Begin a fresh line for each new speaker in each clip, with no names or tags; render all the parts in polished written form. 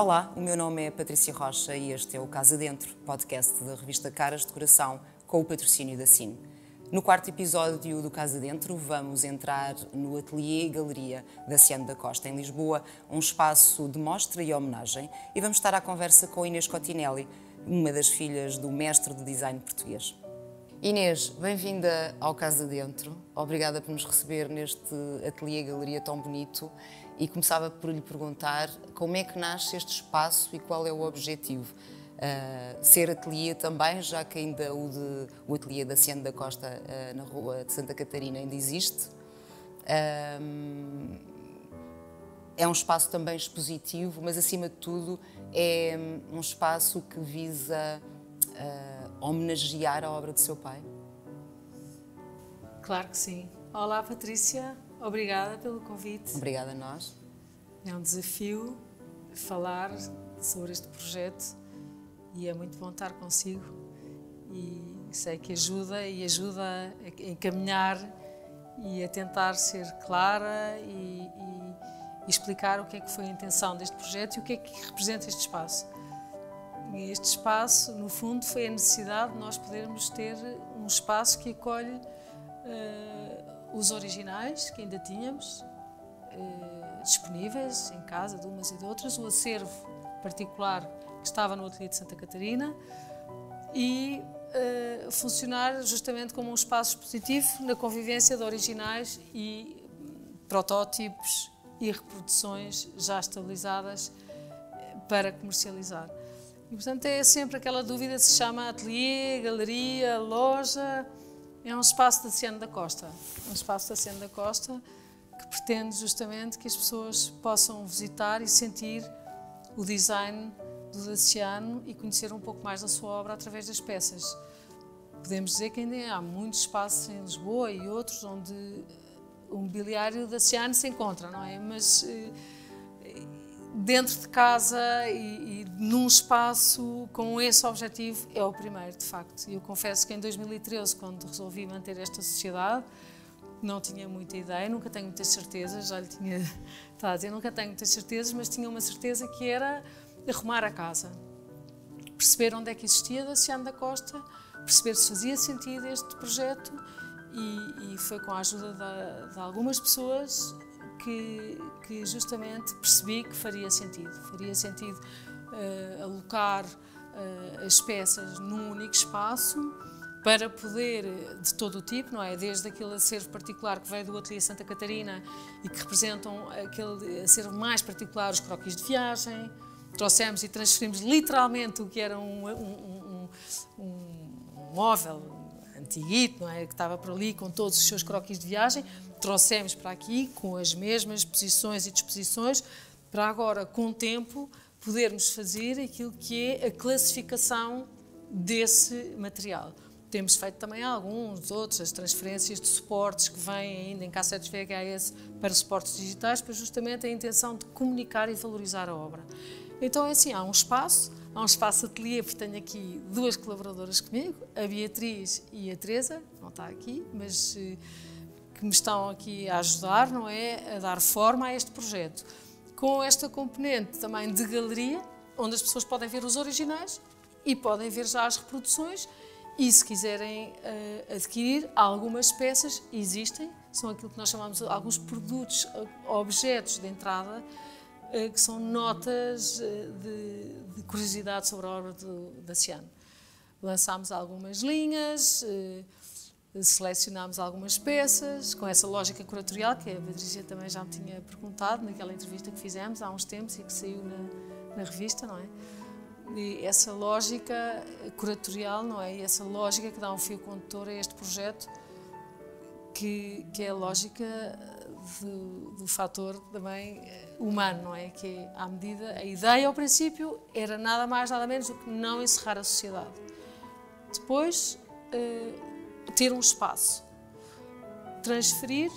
Olá, o meu nome é Patrícia Rocha e este é o Casa Dentro, podcast da revista Caras de Coração, com o patrocínio da Cine. No quarto episódio do Casa Dentro, vamos entrar no Ateliê e Galeria da Ciano da Costa, em Lisboa, um espaço de mostra e homenagem, e vamos estar à conversa com Inês Cottinelli, uma das filhas do mestre de design português. Inês, bem-vinda ao Casa Dentro. Obrigada por nos receber neste ateliê e galeria tão bonito. E começava por lhe perguntar como é que nasce este espaço e qual é o objetivo. Ser ateliê também, já que ainda o ateliê da Ciano da Costa na Rua de Santa Catarina ainda existe. É um espaço também expositivo, mas acima de tudo é um espaço que visa homenagear a obra do seu pai.
Claro que sim. Olá, Patrícia. Obrigada pelo convite.
Obrigada a nós.
É um desafio falar sobre este projeto e é muito bom estar consigo. E sei que ajuda a encaminhar e a tentar ser clara e explicar o que é que foi a intenção deste projeto e o que é que representa este espaço. E este espaço, no fundo, foi a necessidade de nós podermos ter um espaço que acolhe os originais que ainda tínhamos disponíveis em casa de umas e de outras, o acervo particular que estava no ateliê de Santa Catarina e funcionar justamente como um espaço expositivo na convivência de originais e protótipos e reproduções já estabilizadas para comercializar. E, portanto, é sempre aquela dúvida se chama ateliê, galeria, loja. É um espaço da Ciano da Costa. Um espaço da Ciano da Costa que pretende justamente que as pessoas possam visitar e sentir o design do Daciano e conhecer um pouco mais da sua obra através das peças. Podemos dizer que ainda há muitos espaços em Lisboa e outros onde o mobiliário Daciano se encontra, não é? Mas dentro de casa e num espaço com esse objetivo é o primeiro, de facto. Eu confesso que em 2013, quando resolvi manter esta sociedade, não tinha muita ideia, nunca tenho muitas certezas, já lhe tinha estado a dizer, nunca tenho muitas certezas, mas tinha uma certeza que era arrumar a casa. Perceber onde é que existia da Ciano da Costa, perceber se fazia sentido este projeto e foi com a ajuda de algumas pessoas que justamente percebi que faria sentido. Faria sentido alocar as peças num único espaço para poder, de todo o tipo, não é? Desde aquele acervo particular que veio do Ateliê Santa Catarina e que representam aquele acervo mais particular, os croquis de viagem. Trouxemos e transferimos literalmente o que era um móvel antiguito, não é? Que estava por ali com todos os seus croquis de viagem. Trouxemos para aqui com as mesmas posições e disposições para agora, com o tempo, podermos fazer aquilo que é a classificação desse material. Temos feito também alguns outros, as transferências de suportes que vêm ainda em cassetes VHS para suportes digitais, para justamente a intenção de comunicar e valorizar a obra. Então é assim, há um espaço ateliê, porque tenho aqui duas colaboradoras comigo, a Beatriz e a Teresa, não está aqui, mas que me estão aqui a ajudar, não é, a dar forma a este projeto. Com esta componente também de galeria, onde as pessoas podem ver os originais e podem ver já as reproduções e se quiserem adquirir algumas peças, existem, são aquilo que nós chamamos de alguns produtos, objetos de entrada, que são notas de curiosidade sobre a obra do Daciano. Lançámos algumas linhas, selecionámos algumas peças, com essa lógica curatorial, que a Patrícia também já me tinha perguntado naquela entrevista que fizemos há uns tempos e que saiu na revista, não é? E essa lógica curatorial, não é? E essa lógica que dá um fio condutor a este projeto, que é a lógica do fator também humano, não é? Que é, à medida, a ideia ao princípio era nada mais, nada menos do que não encerrar a sociedade. Depois, ter um espaço, transferir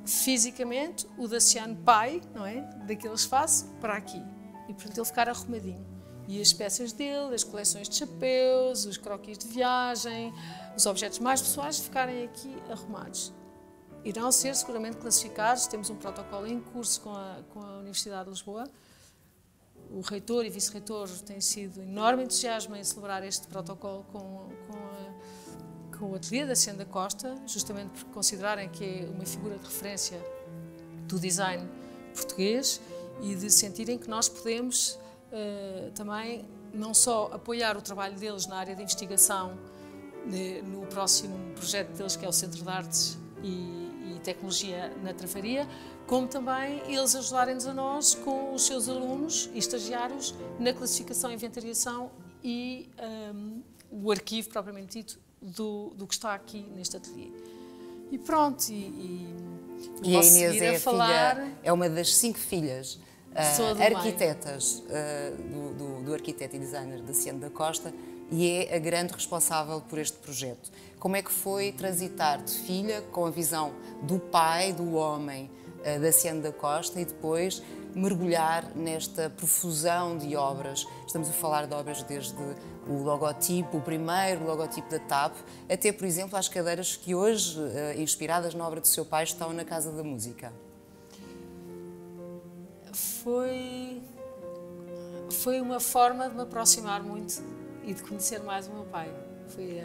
fisicamente o Daciano pai, não é? Daquele espaço para aqui. E, portanto, ele ficar arrumadinho. E as peças dele, as coleções de chapéus, os croquis de viagem, os objetos mais pessoais ficarem aqui arrumados. Irão ser seguramente classificados, temos um protocolo em curso com a Universidade de Lisboa, o reitor e vice-reitor têm sido enorme entusiasmo em celebrar este protocolo com o ateliê da Cian da Costa, justamente por considerarem que é uma figura de referência do design português e de sentirem que nós podemos também não só apoiar o trabalho deles na área de investigação, no próximo projeto deles, que é o Centro de Artes e Tecnologia na Trafaria, como também eles ajudarem-nos a nós com os seus alunos e estagiários na classificação, inventariação e o arquivo propriamente dito do que está aqui neste ateliê. E pronto,
e a Inês é filha, é uma das 5 filhas arquitetas do arquiteto e designer da Cian da Costa e é a grande responsável por este projeto. Como é que foi transitar de filha com a visão do pai, do homem da Cian da Costa e depois mergulhar nesta profusão de obras? Estamos a falar de obras desde o logotipo, o primeiro logotipo da TAP, até, por exemplo, as cadeiras que hoje, inspiradas na obra do seu pai, estão na Casa da Música.
Foi uma forma de me aproximar muito e de conhecer mais o meu pai. Foi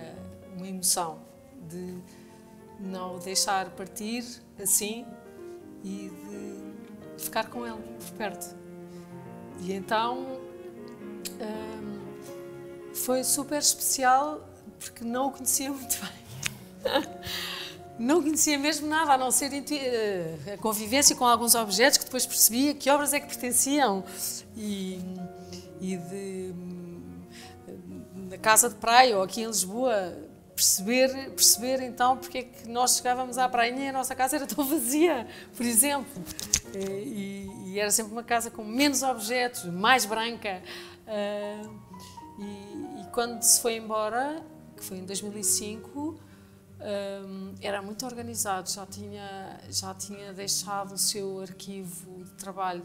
uma emoção de não o deixar partir assim e de ficar com ele por perto. E então foi super especial porque não o conhecia muito bem. Não conhecia mesmo nada, a não ser a convivência com alguns objetos que depois percebia que obras é que pertenciam. Na casa de praia ou aqui em Lisboa, perceber então porque é que nós chegávamos à praia e a nossa casa era tão vazia, por exemplo. E era sempre uma casa com menos objetos, mais branca. E quando se foi embora, que foi em 2005, era muito organizado, já tinha deixado o seu arquivo de trabalho,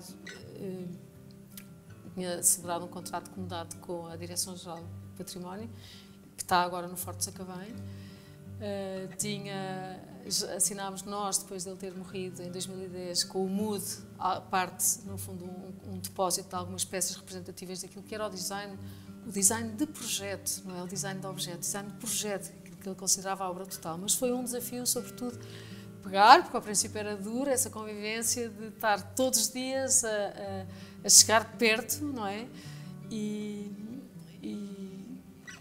tinha celebrado um contrato de comunidade com a Direção-Geral do Património, que está agora no Forte de Sacavém. Assinámos nós, depois dele ter morrido em 2010, com o MUD, a parte, no fundo, um depósito de algumas peças representativas daquilo que era o design de projeto, não é o design de objeto, design de projeto, que ele considerava a obra total. Mas foi um desafio, sobretudo, pegar, porque ao princípio era duro, essa convivência de estar todos os dias a chegar perto, não é? E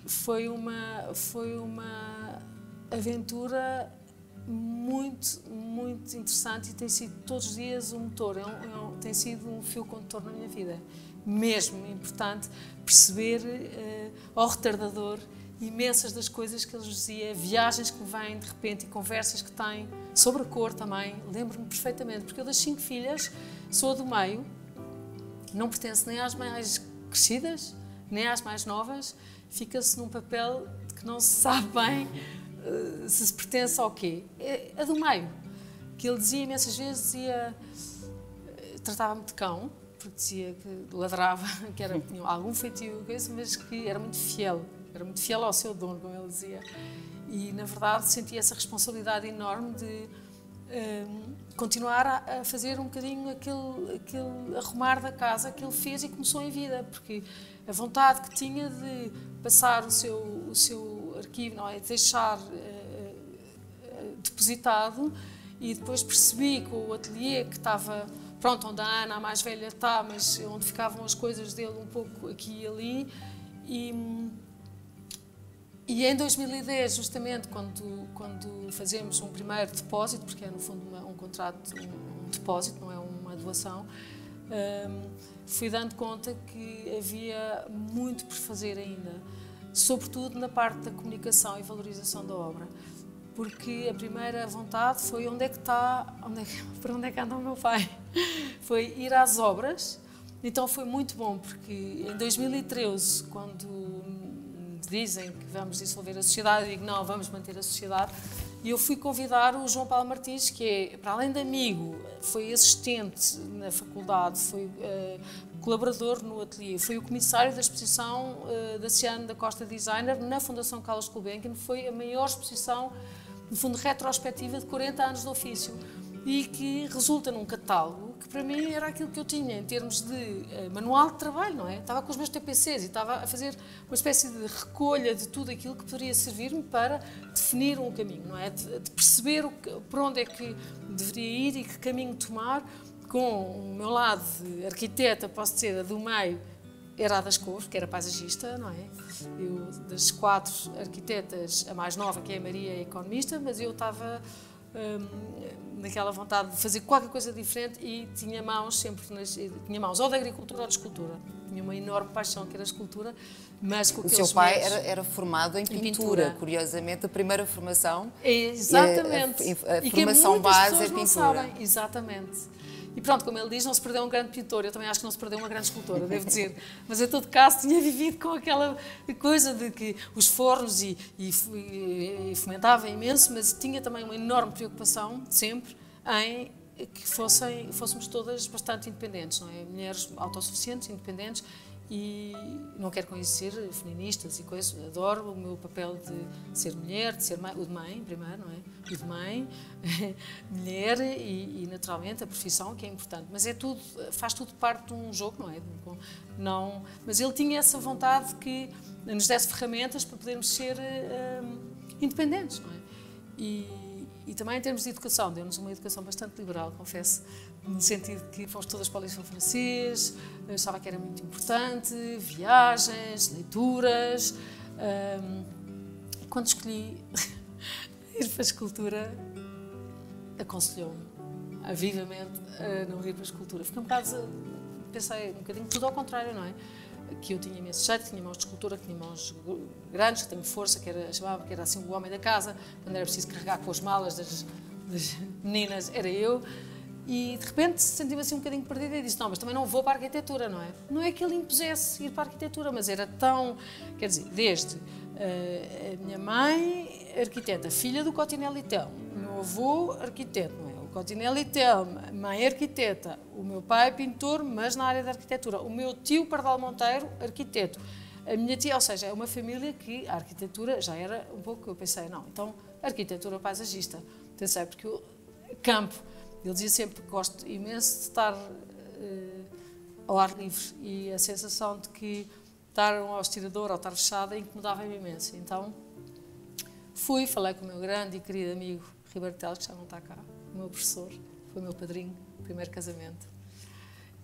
foi uma aventura muito, muito interessante e tem sido todos os dias um motor, tem sido um fio condutor na minha vida. Mesmo importante perceber ao retardador imensas das coisas que ele dizia, viagens que me vêm de repente e conversas que tem sobre a cor também. Lembro-me perfeitamente, porque eu das 5 filhas sou a do meio, não pertence nem às mais crescidas, nem às mais novas, fica-se num papel de que não se sabe bem se pertence ao quê. É a do meio, que ele dizia imensas vezes, tratava-me de cão, porque dizia que ladrava, que tinha algum feitio, mas que era muito fiel ao seu dono, como ele dizia. E, na verdade, sentia essa responsabilidade enorme de continuar a fazer um bocadinho aquele arrumar da casa que ele fez e começou em vida, porque a vontade que tinha de passar o seu arquivo, não é? De deixar depositado, e depois percebi com o ateliê que estava pronto, onde a Ana, a mais velha, está, mas onde ficavam as coisas dele um pouco aqui e ali. E em 2010, justamente, quando fazemos um primeiro depósito, porque é no fundo um contrato, um depósito, não é uma doação, fui dando conta que havia muito por fazer ainda, sobretudo na parte da comunicação e valorização da obra. Porque a primeira vontade foi para onde é que anda o meu pai? Foi ir às obras. Então foi muito bom, porque em 2013, quando dizem que vamos dissolver a sociedade, eu digo não, vamos manter a sociedade, e eu fui convidar o João Paulo Martins, que é, para além de amigo, foi assistente na faculdade, foi colaborador no ateliê, foi o comissário da exposição da Cian da Costa Designer na Fundação Carlos Gulbenkian, foi a maior exposição, no fundo, retrospectiva de 40 anos de ofício. e que resulta num catálogo que para mim era aquilo que eu tinha em termos de manual de trabalho, não é? Estava com os meus TPCs e estava a fazer uma espécie de recolha de tudo aquilo que poderia servir-me para definir um caminho, não é? De perceber por onde é que deveria ir e que caminho tomar. Com o meu lado de arquiteta, posso dizer, a do meio, era a das cores, que era paisagista, não é? Eu, das 4 arquitetas, a mais nova, que é a Maria, é economista, mas eu estava naquela vontade de fazer qualquer coisa diferente e tinha mãos sempre, tinha mãos ou da agricultura ou de escultura. Tinha uma enorme paixão que era a escultura, mas com aqueles
O seu pai era formado em pintura. Curiosamente, a primeira formação...
Exatamente.
A formação base é pintura.
Não sabem. Exatamente. E pronto, como ele diz, não se perdeu um grande pintor. Eu também acho que não se perdeu uma grande escultora, devo dizer. Mas, em todo caso, tinha vivido com aquela coisa de que os fornos e fomentava imenso, mas tinha também uma enorme preocupação, sempre, em que fôssemos todas bastante independentes, não é? Mulheres autossuficientes, independentes, e não quero com isso ser feministas e coisas, adoro o meu papel de ser mulher, de ser mãe, o de mãe primeiro, não é? O de mãe, mulher e naturalmente a profissão, que é importante, mas é tudo, faz tudo parte de um jogo, não é? Não, mas ele tinha essa vontade que nos desse ferramentas para podermos ser independentes, não é? E também em termos de educação, deu-nos uma educação bastante liberal, confesso, no sentido que fomos todas para o liceu francês, achava que era muito importante, viagens, leituras. Quando escolhi ir para a escultura, aconselhou-me vivamente a não ir para a escultura. Fiquei pensei um bocadinho tudo ao contrário, não é? Que eu tinha imenso jeito, que tinha mãos de escultura, que tinha mãos grandes, que tenho força, chamava que era assim o homem da casa, quando era preciso carregar com as malas das meninas, era eu. E de repente senti-me assim um bocadinho perdida e disse, não, mas também não vou para a arquitetura, não é? Não é que ele impusesse ir para a arquitetura, mas era tão, quer dizer, desde a minha mãe, arquiteta, filha do Cottinelli Telmo, o meu avô, arquiteto, não é? O Cottinelli Telmo, mãe arquiteta, o meu pai pintor, mas na área da arquitetura, o meu tio Pardal Monteiro, arquiteto, a minha tia, ou seja, é uma família que a arquitetura já era um pouco, eu pensei, não, então arquitetura paisagista, pensei, porque o campo, ele dizia sempre que gosto imenso de estar ao ar livre e a sensação de que estar ao estirador ou estar fechada incomodava-me imenso. Então falei com o meu grande e querido amigo Ribeiro Teles, que já não está cá, o meu professor, foi o meu padrinho, primeiro casamento.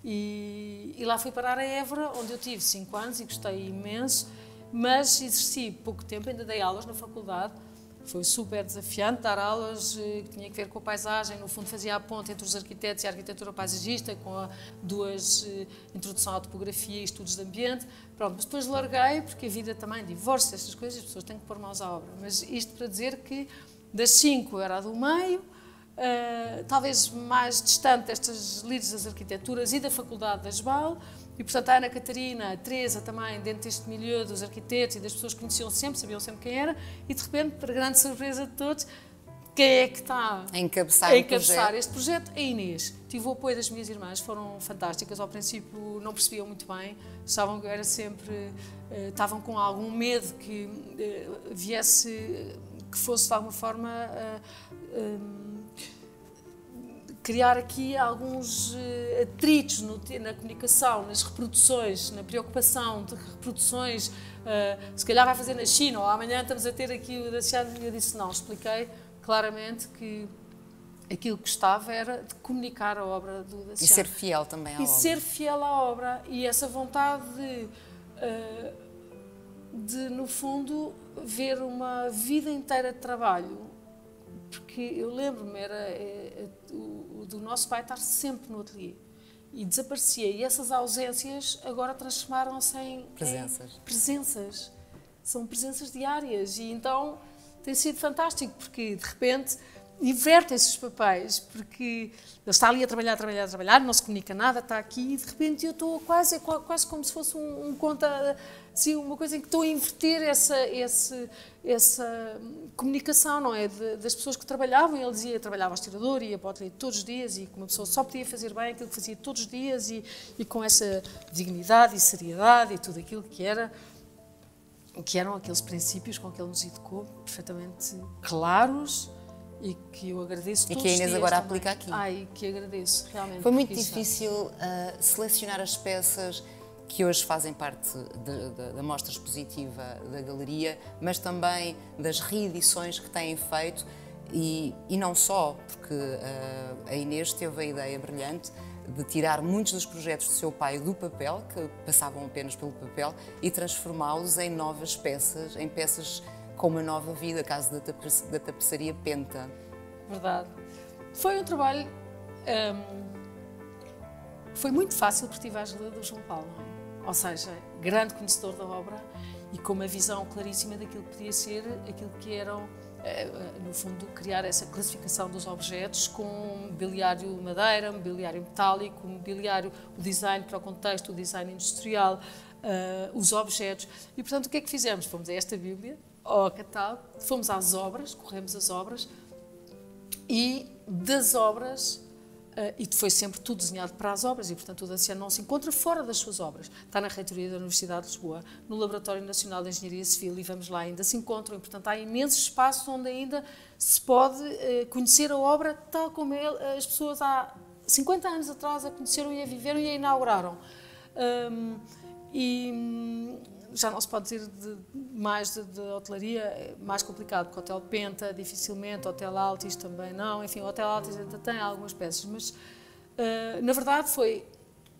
E lá fui parar a Évora, onde eu tive 5 anos e gostei imenso, mas exerci pouco tempo, ainda dei aulas na faculdade. Foi super desafiante dar aulas que tinha que ver com a paisagem, no fundo fazia a ponte entre os arquitetos e a arquitetura paisagista, com introdução à topografia e estudos de ambiente. Pronto, mas depois larguei, porque a vida também, divórcio, essas coisas, as pessoas têm que pôr mãos à obra. Mas isto para dizer que das 5 era a do meio, talvez mais distante destas líderes das arquiteturas e da Faculdade da ESBAL, e portanto a Ana Catarina, a Teresa também, dentro deste milieu dos arquitetos e das pessoas que conheciam sempre, sabiam sempre quem era, e de repente, para grande surpresa de todos, quem é que está
a encabeçar
este projeto? A Inês. Tive o apoio das minhas irmãs, foram fantásticas, ao princípio não percebiam muito bem, achavam que eu era sempre, estavam com algum medo que que fosse de alguma forma criar aqui alguns atritos na comunicação, nas reproduções, na preocupação de reproduções, se calhar vai fazer na China, ou amanhã estamos a ter aqui o Daciano, e eu disse não, expliquei claramente que aquilo que gostava era de comunicar a obra do Daciano.
E ser fiel também à obra.
E ser fiel à obra, e essa vontade de no fundo, ver uma vida inteira de trabalho. Porque eu lembro-me, do nosso pai estar sempre no ateliê e desaparecia. E essas ausências agora transformaram-se em presenças. São presenças diárias. E então tem sido fantástico, porque de repente invertem-se os papéis, porque ele está ali a trabalhar, não se comunica nada, está aqui, e de repente eu estou quase como se fosse um conta, assim, uma coisa em que estou a inverter essa comunicação, não é? Das pessoas que trabalhavam. Ele trabalhava ao estirador, ia para o ateliê todos os dias, e uma pessoa só podia fazer bem aquilo que fazia todos os dias, e com essa dignidade e seriedade e tudo aquilo que eram aqueles princípios com que ele nos educou, perfeitamente claros e que eu agradeço
e
todos
que a
os
Inês
dias
agora
também.
aplica aqui.
Ai, que agradeço, realmente.
Foi muito
isso
difícil selecionar as peças que hoje fazem parte da mostra expositiva da galeria, mas também das reedições que têm feito e não só, porque a Inês teve a ideia brilhante de tirar muitos dos projetos do seu pai do papel, que passavam apenas pelo papel, e transformá-los em novas peças, em peças com uma nova vida, caso da tapeçaria Penta.
Verdade. Foi um trabalho... foi muito fácil porque tive a ajuda do João Paulo, não é? Ou seja, grande conhecedor da obra e com uma visão claríssima daquilo que podia ser, aquilo que eram, no fundo, criar essa classificação dos objetos com mobiliário madeira, mobiliário metálico, mobiliário, o design para o contexto, o design industrial, os objetos. E, portanto, o que é que fizemos? Fomos a esta Bíblia, ao catálogo, fomos às obras, corremos as obras e das obras... e foi sempre tudo desenhado para as obras e, portanto, o Daciano não se encontra fora das suas obras. Está na reitoria da Universidade de Lisboa, no Laboratório Nacional de Engenharia Civil e vamos lá, ainda se encontram. E, portanto, há imensos espaços onde ainda se pode conhecer a obra tal como as pessoas há 50 anos atrás a conheceram e a viveram e a inauguraram. Já não se pode dizer mais de hotelaria, é mais complicado, porque o Hotel Penta, dificilmente, o Hotel Altis também não, enfim, o Hotel Altis ainda tem algumas peças, mas na verdade foi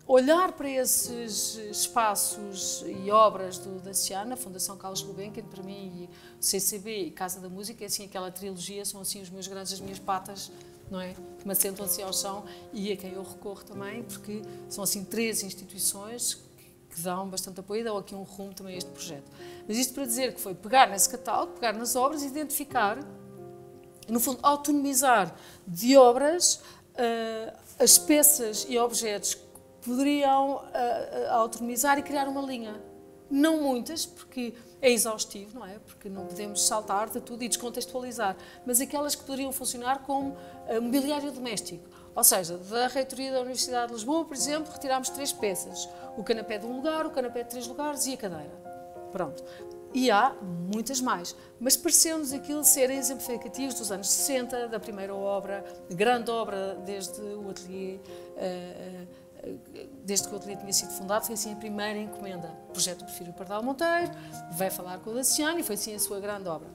olhar para esses espaços e obras do Daciano, a Fundação Carlos Gulbenkian, para mim, e o CCB e Casa da Música, assim, aquela trilogia, são assim os meus grandes, as minhas patas, não é? Que me assentam assim ao chão e a quem eu recorro também, porque são assim 3 instituições que dão bastante apoio e dão aqui um rumo também a este projeto. Mas isto para dizer que foi pegar nesse catálogo, pegar nas obras, identificar, no fundo, autonomizar de obras as peças e objetos que poderiam autonomizar e criar uma linha. Não muitas, porque é exaustivo, não é? Porque não podemos saltar de tudo e descontextualizar, mas aquelas que poderiam funcionar como mobiliário doméstico. Ou seja, da reitoria da Universidade de Lisboa, por exemplo, retirámos 3 peças. O canapé de 1 lugar, o canapé de 3 lugares e a cadeira. Pronto. E há muitas mais. Mas pareceu-nos aquilo serem exemplificativos dos anos 60, da primeira obra, grande obra desde o ateliê, desde que o ateliê tinha sido fundado, foi assim a primeira encomenda. O projeto Porfírio Pardal Monteiro, veio falar com o Daciano e foi assim a sua grande obra.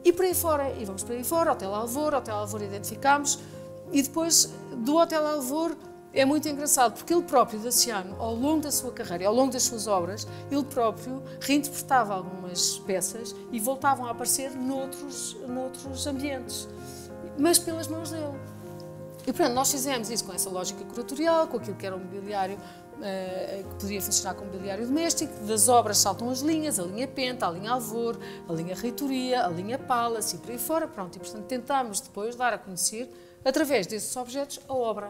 E por aí fora, e vamos por aí fora, Hotel Alvor identificámos. E depois do Hotel Alvor é muito engraçado, porque ele próprio, Daciano, ao longo da sua carreira, ao longo das suas obras, ele próprio reinterpretava algumas peças e voltavam a aparecer noutros ambientes, mas pelas mãos dele. E, portanto, nós fizemos isso com essa lógica curatorial, com aquilo que era o mobiliário, que podia funcionar como mobiliário doméstico. Das obras saltam as linhas, a linha Penta, a linha Alvor, a linha Reitoria, a linha Palace e por aí fora. Pronto, e, portanto, tentámos depois dar a conhecer, através desses objetos, a obra.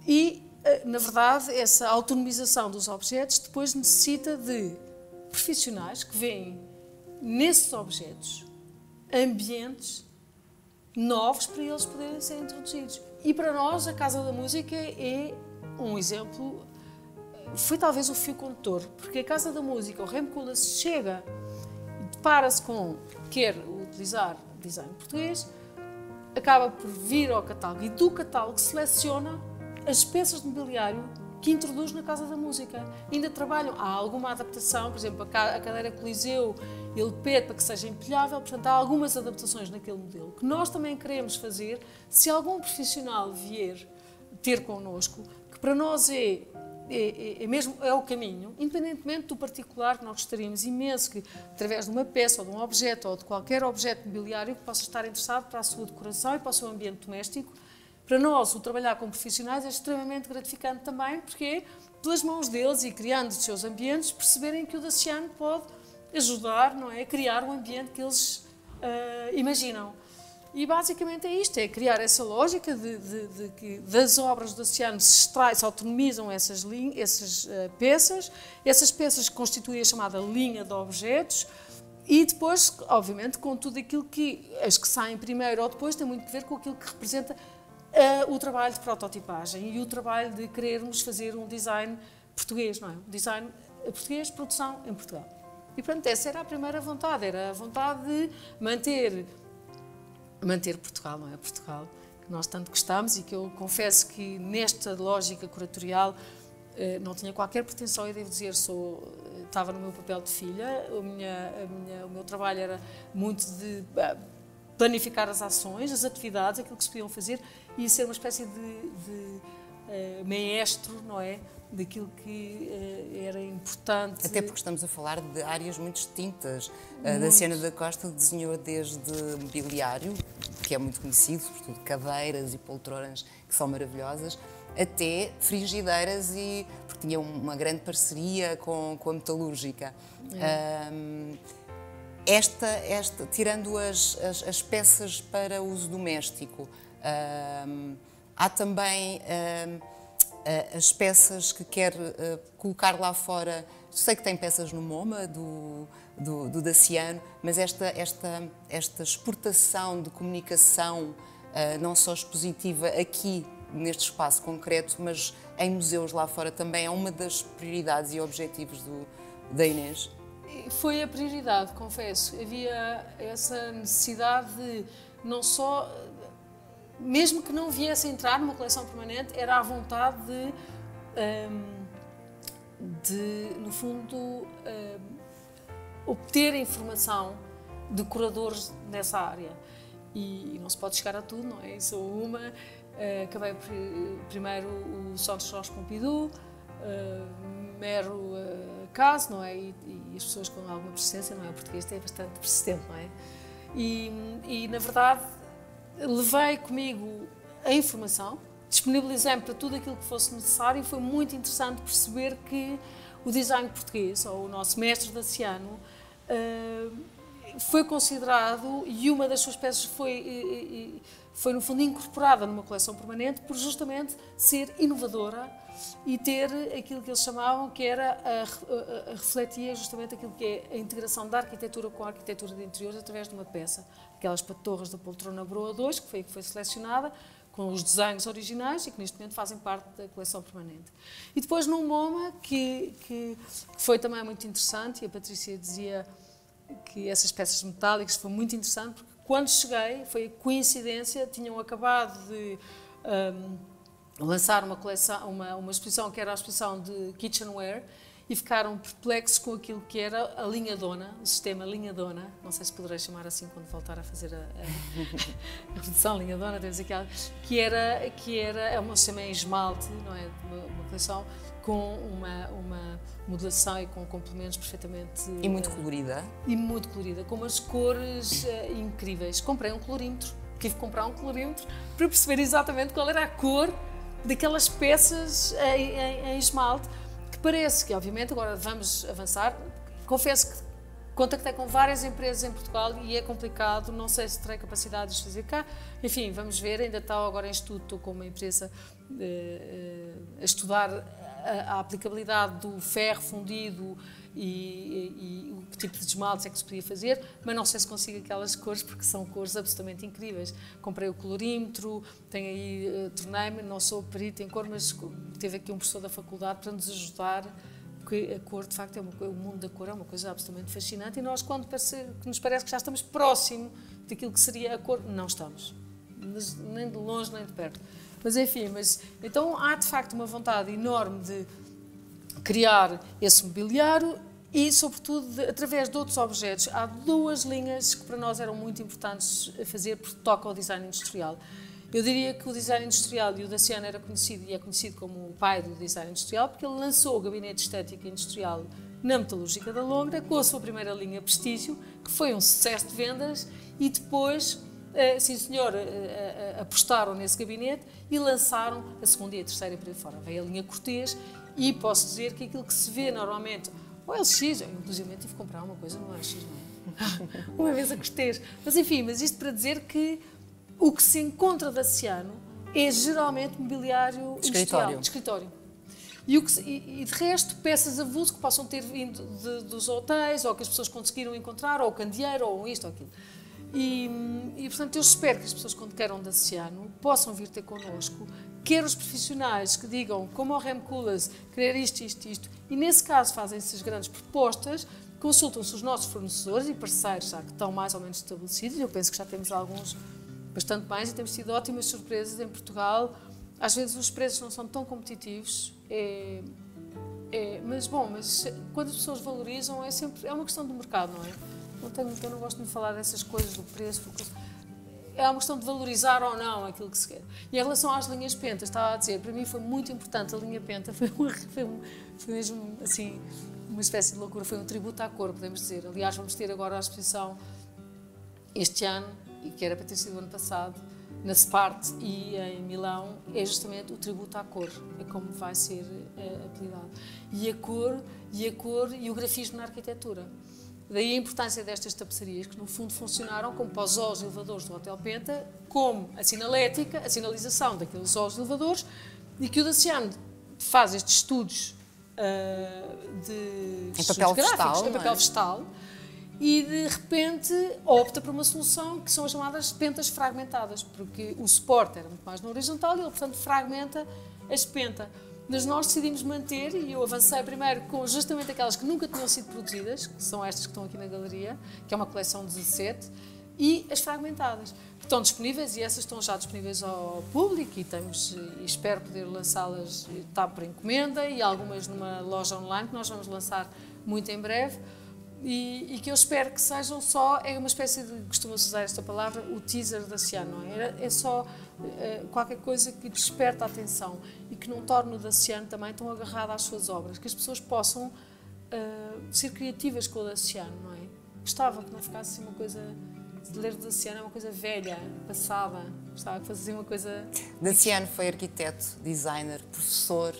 E, na verdade, essa autonomização dos objetos depois necessita de profissionais que veem nesses objetos ambientes novos para eles poderem ser introduzidos. E para nós, a Casa da Música é um exemplo, foi talvez o fio condutor, porque a Casa da Música, o Remo Koolhaas, chega e depara-se com, quer utilizar design português, acaba por vir ao catálogo e do catálogo seleciona as peças de mobiliário que introduz na Casa da Música. Ainda trabalham, há alguma adaptação, por exemplo, a cadeira Coliseu, ele pede para que seja empilhável, portanto há algumas adaptações naquele modelo que nós também queremos fazer se algum profissional vier ter connosco, que para nós é o caminho, independentemente do particular, que nós gostaríamos imenso que, através de uma peça ou de um objeto ou de qualquer objeto mobiliário que possa estar interessado para a sua decoração e para o seu ambiente doméstico, para nós o trabalhar com profissionais é extremamente gratificante também, porque é pelas mãos deles e criando os seus ambientes, perceberem que o Daciano pode ajudar, não é, a criar o ambiente que eles imaginam. E basicamente é isto, é criar essa lógica de que das obras do Daciano se autonomizam essas peças, essas peças constituem a chamada linha de objetos e depois, obviamente, com tudo aquilo que as que saem primeiro ou depois tem muito a ver com aquilo que representa o trabalho de prototipagem e o trabalho de querermos fazer um design português, não é? Um design português, produção em Portugal. E, portanto, essa era a primeira vontade, era a vontade de manter manter Portugal, não é? Portugal que nós tanto gostamos e que eu confesso que nesta lógica curatorial não tinha qualquer pretensão, eu devo dizer, estava no meu papel de filha, o meu trabalho era muito de planificar as ações, as atividades, aquilo que se podiam fazer e ser uma espécie de maestro, não é? Daquilo que era importante.
Até porque estamos a falar de áreas muito distintas. A Daciana da Costa desenhou desde mobiliário, que é muito conhecido, sobretudo cadeiras e poltronas, que são maravilhosas, até frigideiras, porque tinha uma grande parceria com a metalúrgica. Tirando as peças para uso doméstico, há também as peças que quer colocar lá fora. Sei que tem peças no MoMA do Daciano, mas esta exportação de comunicação, não só expositiva aqui neste espaço concreto, mas em museus lá fora também é uma das prioridades e objetivos da Inês?
Foi a prioridade, confesso. Havia essa necessidade de não só, mesmo que não viesse a entrar numa coleção permanente, era a vontade de no fundo, obter informação de curadores dessa área. E não se pode chegar a tudo, não é? Sou uma, acabei primeiro o Centre Georges Pompidou, mero caso, não é? E as pessoas com alguma persistência, não é? O português é bastante persistente, não é? E na verdade, levei comigo a informação, disponibilizei-me para tudo aquilo que fosse necessário e foi muito interessante perceber que o design português, ou o nosso mestre Daciano, foi considerado, e uma das suas peças foi no fundo incorporada numa coleção permanente por justamente ser inovadora e ter aquilo que eles chamavam que era refletia justamente aquilo que é a integração da arquitetura com a arquitetura de interiores através de uma peça, aquelas torres da poltrona Broa 2, que foi selecionada com os desenhos originais e que neste momento fazem parte da coleção permanente. E depois no MoMA, que foi também muito interessante, e a Patrícia dizia que essas peças metálicas foi muito interessante, porque quando cheguei, foi coincidência, tinham acabado de lançar uma coleção, uma exposição que era a exposição de kitchenware e ficaram perplexos com aquilo que era a linha Dona, o sistema linha Dona, não sei se poderei chamar assim quando voltar a fazer a produção linha Dona, temos aquela, que era um sistema em esmalte, não é? Uma coleção com uma modulação e com complementos perfeitamente...
E muito colorida.
E muito colorida, com umas cores incríveis. Comprei um colorímetro, tive que comprar um colorímetro para perceber exatamente qual era a cor daquelas peças em esmalte, que parece que, obviamente, agora vamos avançar. Confesso que contactei com várias empresas em Portugal e é complicado, não sei se terei capacidade de fazer cá. Enfim, vamos ver, ainda está agora em estudo, estou com uma empresa a estudar a aplicabilidade do ferro fundido e o que tipo de esmaltes é que se podia fazer, mas não sei se consigo aquelas cores, porque são cores absolutamente incríveis. Comprei o colorímetro, tenho aí, tornei-me, não sou perito em cor, mas teve aqui um professor da faculdade para nos ajudar, porque a cor, de facto, o mundo da cor é uma coisa absolutamente fascinante e nós, quando nos parece que já estamos próximo daquilo que seria a cor, não estamos, nem de longe nem de perto. Mas enfim, então há de facto uma vontade enorme de criar esse mobiliário e, sobretudo, através de outros objetos. Há duas linhas que para nós eram muito importantes a fazer, porque toca ao design industrial. Eu diria que o design industrial, e o Daciano era conhecido e é conhecido como o pai do design industrial, porque ele lançou o gabinete de estética industrial na Metalúrgica da Longra, com a sua primeira linha Prestígio, que foi um sucesso de vendas, e depois... sim senhor, apostaram nesse gabinete e lançaram a segunda e a terceira e por aí fora. Veio a linha Cortês e posso dizer que aquilo que se vê normalmente, o LX, eu inclusive tive que comprar uma coisa no LX, não é? Uma vez a Cortês. Mas enfim, isto para dizer que o que se encontra Daciano é geralmente mobiliário industrial, de escritório. E de resto, peças avulso que possam ter vindo dos hotéis, ou que as pessoas conseguiram encontrar, ou o candeeiro, ou isto ou aquilo. E, portanto, eu espero que as pessoas, quando queiram Daciano, possam vir ter connosco, quer os profissionais que digam, como o Rem Koolhaas, querer isto, e nesse caso fazem-se as grandes propostas, consultam-se os nossos fornecedores e parceiros já que estão mais ou menos estabelecidos, eu penso que já temos alguns bastante mais e temos tido ótimas surpresas em Portugal. Às vezes os preços não são tão competitivos, mas quando as pessoas valorizam é uma questão do mercado, não é? Eu não gosto de falar dessas coisas do preço, é uma questão de valorizar ou não aquilo que se quer. E em relação às linhas pentas, estava a dizer, para mim foi muito importante a linha penta, foi mesmo assim uma espécie de loucura, foi um tributo à cor, podemos dizer. Aliás, vamos ter agora a exposição este ano, e que era para ter sido o ano passado, na Sparte e em Milão, é justamente o tributo à cor, é como vai ser apelidado. E a cor e o grafismo na arquitetura. Daí a importância destas tapeçarias, que no fundo funcionaram como para os olhos elevadores do Hotel Penta, como a sinalética, a sinalização daqueles olhos elevadores, e que o Daciano faz estes estudos de
papel vegetal,
em papel vegetal, e de repente opta por uma solução que são as chamadas pentas fragmentadas, porque o suporte era muito mais na horizontal e ele, portanto, fragmenta as pentas. Mas nós decidimos manter, e eu avancei primeiro com justamente aquelas que nunca tinham sido produzidas, que são estas que estão aqui na galeria, que é uma coleção de 17, e as fragmentadas, que estão disponíveis, e essas estão já disponíveis ao público, e espero poder lançá-las, está por encomenda, e algumas numa loja online, que nós vamos lançar muito em breve, e que eu espero que sejam só, é uma espécie de, costuma-se usar esta palavra, o teaser da Daciano, não é? É só qualquer coisa que desperta a atenção e que não torne o Daciano também tão agarrado às suas obras, que as pessoas possam ser criativas com o Daciano, não é? Gostava que não ficasse assim uma coisa, de ler o Daciano é uma coisa velha, passada, gostava que fosse assim uma coisa...
Daciano foi arquiteto, designer, professor,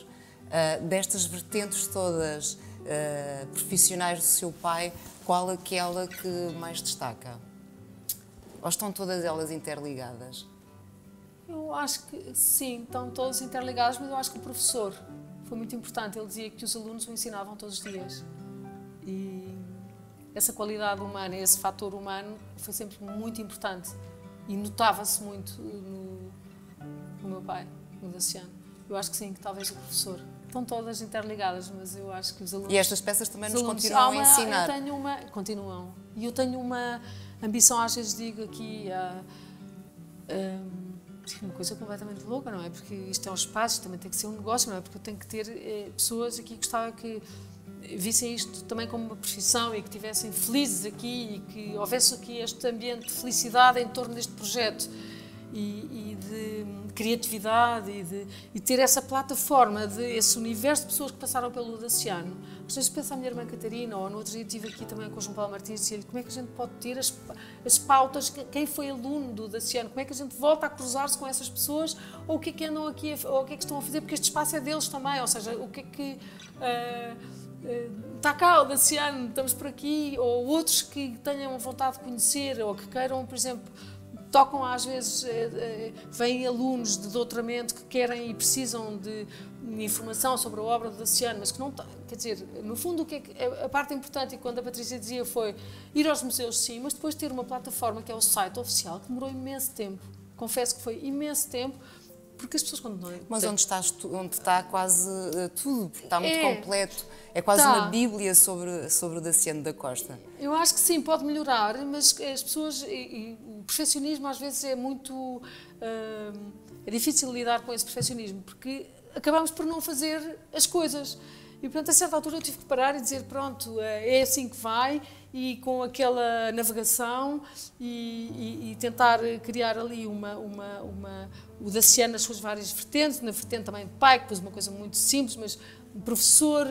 destas vertentes todas profissionais do seu pai, qual aquela que mais destaca? Ou estão todas elas interligadas?
Eu acho que sim, estão todas interligadas, mas eu acho que o professor foi muito importante. Ele dizia que os alunos o ensinavam todos os dias. E essa qualidade humana, esse fator humano, foi sempre muito importante. E notava-se muito no meu pai, no Daciano. Eu acho que sim, que talvez o professor. Estão todas interligadas, mas eu acho que os alunos...
E estas peças também nos continuam a ensinar.
Continuam. E eu tenho uma ambição, às vezes digo aqui, uma coisa completamente louca, não é? Porque isto é um espaço, também tem que ser um negócio, não é? Porque eu tenho que ter pessoas aqui que gostava que vissem isto também como uma profissão e que estivessem felizes aqui e que houvesse aqui este ambiente de felicidade em torno deste projeto e de criatividade e ter essa plataforma, esse universo de pessoas que passaram pelo Daciano. Às vezes penso à minha irmã Catarina, ou no outro dia estive aqui também com o João Paulo Martins e disse-lhe como é que a gente pode ter as pautas, quem foi aluno do Daciano, como é que a gente volta a cruzar-se com essas pessoas, ou o que é que andam aqui, ou o que é que estão a fazer, porque este espaço é deles também, ou seja, o que é que... está cá o Daciano, estamos por aqui, ou outros que tenham vontade de conhecer, ou que queiram, por exemplo... Tocam às vezes, vêm alunos de doutoramento que querem e precisam de informação sobre a obra do Daciano, mas que não... Quer dizer, no fundo, o que é a parte importante, e quando a Patrícia dizia, foi ir aos museus, sim, mas depois ter uma plataforma que é o site oficial, que demorou imenso tempo. Confesso que foi imenso tempo, porque as pessoas quando não...
Mas onde está quase tudo, porque está muito completo. É quase uma bíblia sobre o Daciano da Costa.
Eu acho que sim, pode melhorar, mas as pessoas... o perfeccionismo às vezes é muito... é difícil lidar com esse perfeccionismo, porque acabamos por não fazer as coisas. E, portanto, a certa altura eu tive que parar e dizer, pronto, é assim que vai, e com aquela navegação e tentar criar ali o Daciano nas suas várias vertentes, na vertente também de pai, que pôs uma coisa muito simples, mas professor,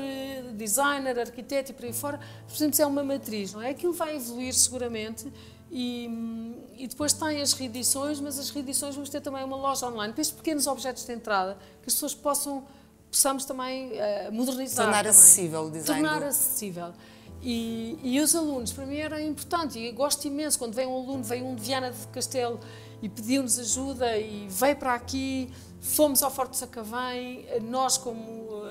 designer, arquiteto e por aí fora, por exemplo, é uma matriz, não é? Aquilo vai evoluir seguramente e depois tem as reedições, mas as reedições vamos ter também uma loja online, para estes pequenos objetos de entrada, que as pessoas possamos também modernizar.
Tornar acessível o design.
Tornar acessível. E os alunos, para mim, era importante, e gosto imenso quando vem um aluno, veio um de Viana de Castelo e pediu-nos ajuda e veio para aqui, fomos ao Forte de Sacavém, nós como,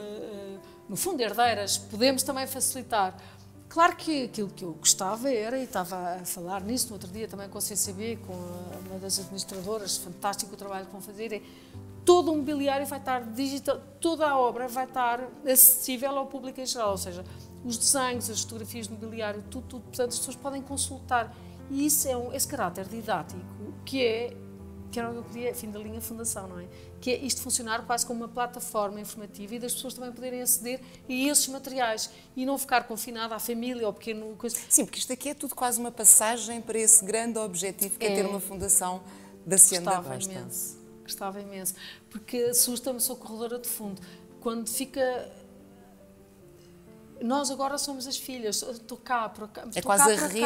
no fundo, herdeiras, podemos também facilitar. Claro que aquilo que eu gostava era, e estava a falar nisso no outro dia também com a CCB, com uma das administradoras, fantástico o trabalho que vão fazer, é todo o mobiliário vai estar digital, toda a obra vai estar acessível ao público em geral, ou seja, os desenhos, as fotografias do mobiliário, tudo, portanto as pessoas podem consultar. E isso é esse caráter didático que é que era o que eu queria, fim da linha fundação, não é? Que é isto funcionar quase como uma plataforma informativa e das pessoas também poderem aceder a esses materiais e não ficar confinada à família ou pequeno...
Sim, porque isto aqui é tudo quase uma passagem para esse grande objetivo que é ter uma fundação da Ciano da Costa.
Gostava imenso, porque assusta-me, sou corredora de fundo. Quando fica... Nós agora somos as filhas, estou cá, por acaso.
É quase a rede,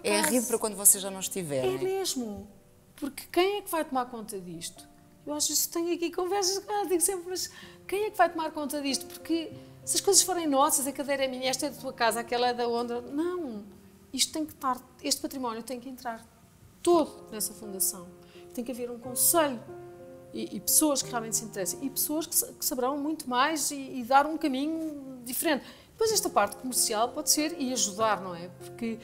é a rede para quando vocês já não estiverem.
É mesmo, porque quem é que vai tomar conta disto? Eu acho que tenho aqui conversas, digo sempre, mas quem é que vai tomar conta disto? Porque se as coisas forem nossas, a cadeira é minha, esta é da tua casa, aquela é da outra, não. Isto tem que estar, este património tem que entrar todo nessa fundação. Tem que haver um conselho e pessoas que realmente se interessem e pessoas que saberão muito mais e dar um caminho diferente. Depois esta parte comercial pode ser e ajudar, não é? Porque,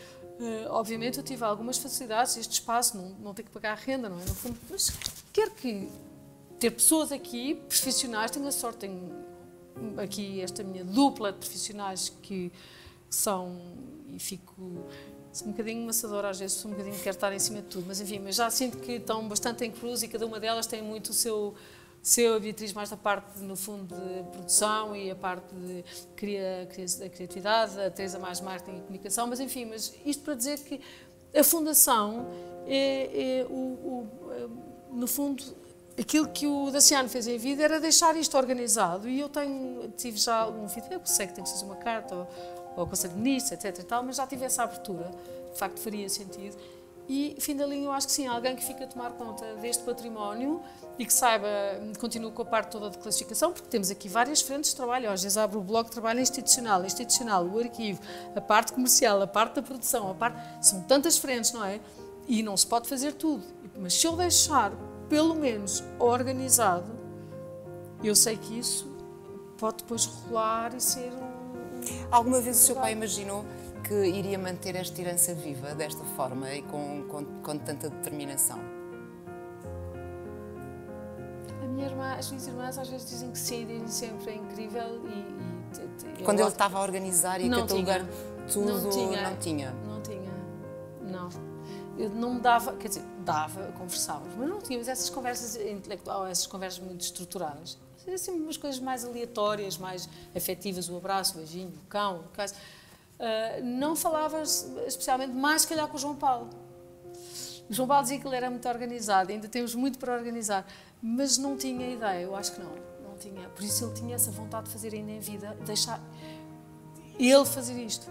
obviamente, eu tive algumas facilidades, este espaço, não ter que pagar renda, não é? No fundo, mas quero que ter pessoas aqui, profissionais, tenho a sorte, tenho aqui esta minha dupla de profissionais que são, e fico... Sou um bocadinho maçadora, às vezes sou um bocadinho, quero estar em cima de tudo, mas enfim, mas já sinto que estão bastante em cruz e cada uma delas tem muito o seu a Beatriz mais da parte, no fundo, de produção e a parte da criatividade, a Teresa mais marketing e comunicação, mas enfim, mas isto para dizer que a fundação no fundo, aquilo que o Daciano fez em vida era deixar isto organizado e eu tive já algum feedback, sei que tem que fazer uma carta ou Conselho de Ministros, etc. e tal, mas já tive essa abertura, de facto faria sentido. E, fim da linha, eu acho que sim, alguém que fica a tomar conta deste património e que saiba, continue com a parte toda de classificação, porque temos aqui várias frentes de trabalho. Às vezes abre o bloco de trabalho institucional, o arquivo, a parte comercial, a parte da produção, são tantas frentes, não é? E não se pode fazer tudo. Mas se eu deixar, pelo menos, organizado, eu sei que isso pode depois rolar e ser
Alguma vez o seu pai imaginou que iria manter esta herança viva desta forma e com tanta determinação?
As minhas irmãs às vezes dizem que sim, dizem sempre, é incrível
Quando ele estava a organizar e a catalogar tudo, não tinha?
Não tinha, não. Eu não me dava, quer dizer, conversávamos, mas não tínhamos essas conversas intelectuais, essas conversas muito estruturadas. Assim, umas coisas mais aleatórias, mais afetivas, o abraço, o beijinho, o cão, o caso. Não falava especialmente mais, se calhar, com o João Paulo. O João Paulo dizia que ele era muito organizado, ainda temos muito para organizar, mas não tinha ideia, eu acho que não tinha. Por isso ele tinha essa vontade de fazer ainda em vida, deixar ele fazer isto.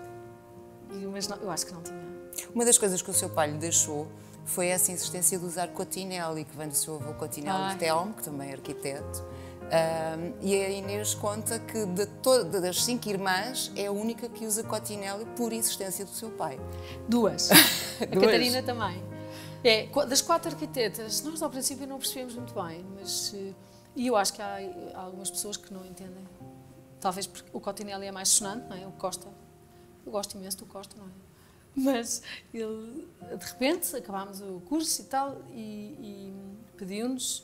Mas não, eu acho que não tinha.
Uma das coisas que o seu pai lhe deixou foi essa insistência de usar Cotinelli, que vem do seu avô Cotinelli de Telmo, que também é arquiteto. E a Inês conta que das 5 irmãs é a única que usa Cotinelli por insistência do seu pai.
Duas. A Catarina também. Das 4 arquitetas, nós ao princípio não percebemos muito bem, mas e eu acho que há algumas pessoas que não entendem. Talvez porque o Cotinelli é mais sonante, não é? O Costa. Eu gosto imenso do Costa, não é? Mas ele, de repente, acabámos o curso e tal e pediu-nos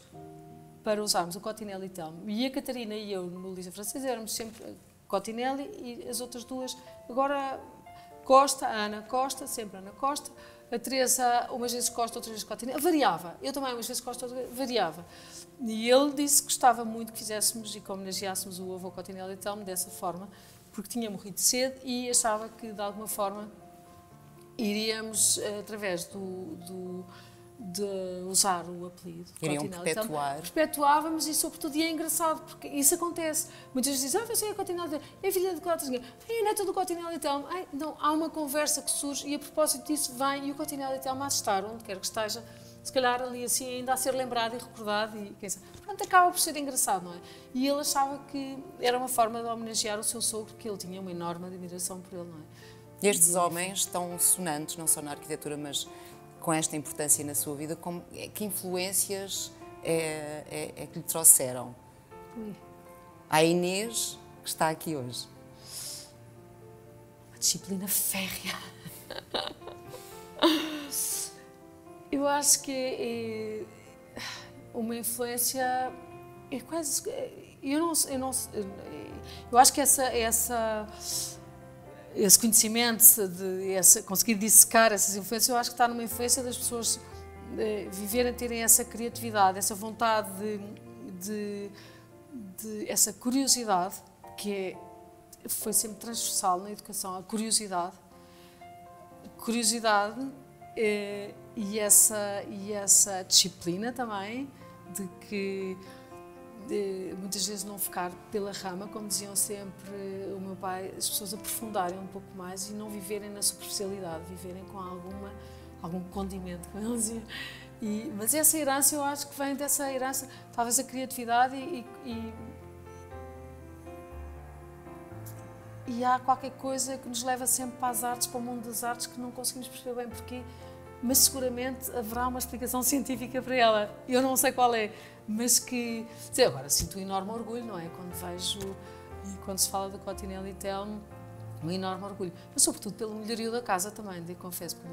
para usarmos o Cotinelli e Telmo. E a Catarina e eu, no Luísa Francesa, éramos sempre Cotinelli e as outras duas. Agora, Costa, a Ana Costa, sempre Ana Costa. A Teresa, umas vezes Costa, outras vezes Cotinelli. Variava. Eu também, umas vezes Costa, outras vezes variava. E ele disse que gostava muito que fizéssemos e que homenageássemos o avô Cotinelli e Telmo dessa forma, porque tinha morrido cedo e achava que, de alguma forma, iríamos, através de usar o apelido.
Iriam perpetuar.
Perpetuávamos e, sobretudo, e é engraçado, porque isso acontece. Muitas vezes dizem, você é Cotinelli, é filha de Cotinelli, é neta do Cotinelli e Telmo. Não, há uma conversa que surge e, a propósito disso, vem e o Cotinelli e Telmo a estar, onde quer que esteja, se calhar ali assim, ainda a ser lembrado e recordado. E, quem sabe. Portanto, acaba por ser engraçado, não é? E ele achava que era uma forma de homenagear o seu sogro, que ele tinha uma enorme admiração por ele, não é?
Estes homens tão sonantes, não só na arquitetura, mas com esta importância na sua vida, que influências é que lhe trouxeram? A Inês, que está aqui hoje.
Uma disciplina férrea. Eu acho que é uma influência é quase. Eu acho que esse conhecimento, conseguir dissecar essas influências, eu acho que está numa influência das pessoas viverem, terem essa criatividade, essa vontade essa curiosidade, que foi sempre transversal na educação, a curiosidade e essa disciplina também, de que muitas vezes não ficar pela rama, como diziam sempre o meu pai, as pessoas aprofundarem um pouco mais e não viverem na superficialidade, viverem com algum condimento, como ele dizia. Mas essa herança, eu acho que vem dessa herança, talvez a criatividade e há qualquer coisa que nos leva sempre para as artes, para o mundo das artes, que não conseguimos perceber bem porquê, mas seguramente haverá uma explicação científica para ela. Eu não sei qual é, mas que... Agora, sinto um enorme orgulho, não é? Quando vejo, e quando se fala da Cotinelli e Telmo, um enorme orgulho. Mas, sobretudo, pelo melhorio da casa também, confesso, porque a